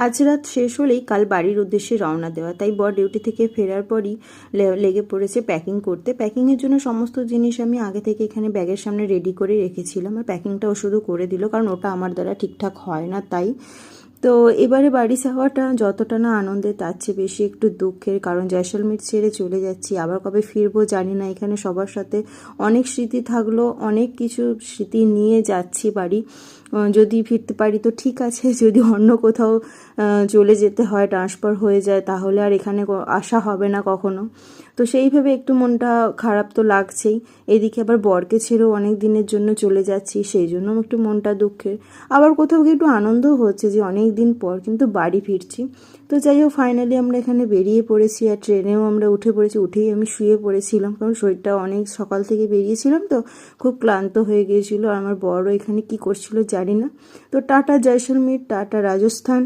আজ রাত শেষ হলেই কাল বাড়ির উদ্দেশ্যে রওনা দেওয়া, তাই বর ডিউটি থেকে ফেরার পরই লেগে পড়েছে প্যাকিং করতে। প্যাকিংয়ের জন্য সমস্ত জিনিস আমি আগে থেকে এখানে ব্যাগের সামনে রেডি করে রেখেছিলাম, আর প্যাকিংটাও শুধু করে দিল, কারণ ওটা আমার দ্বারা ঠিকঠাক হয় না। তাই তো এবারে বাড়ি যাওয়াটা যতটা না আনন্দের, তার চেয়ে বেশি একটু দুঃখের, কারণ জয়সলমীর ছেড়ে চলে যাচ্ছি। আবার কবে ফিরবো জানি না। এখানে সবার সাথে অনেক স্মৃতি থাকলো, অনেক কিছু স্মৃতি নিয়ে যাচ্ছি বাড়ি। যদি ফিরতে পারি তো ঠিক আছে, যদি অন্য কোথাও চলে যেতে হয়, ট্রান্সফার হয়ে যায়, তাহলে আর এখানে আসা হবে না কখনো। তো সেইভাবে একটু মনটা খারাপ তো লাগছেই। এদিকে আবার বরকে ছেড়েও অনেক দিনের জন্য চলে যাচ্ছি, সেই জন্য একটু মনটা দুঃখের। আবার কোথাও গিয়ে একটু আনন্দও হচ্ছে যে অনেক দিন পর কিন্তু বাড়ি ফিরছি। তো যাই হোক, ফাইনালি আমরা এখানে বেরিয়ে পড়েছি, আর ট্রেনেও আমরা উঠে পড়েছি। উঠেই আমি শুয়ে পড়েছিলাম, কারণ শরীরটা অনেক সকাল থেকে বেরিয়েছিলাম তো খুব ক্লান্ত হয়ে গিয়েছিল। আর আমার বড়ও এখানে কি করছিল জানি না। তো টাটা জয়সলমীর, টাটা রাজস্থান।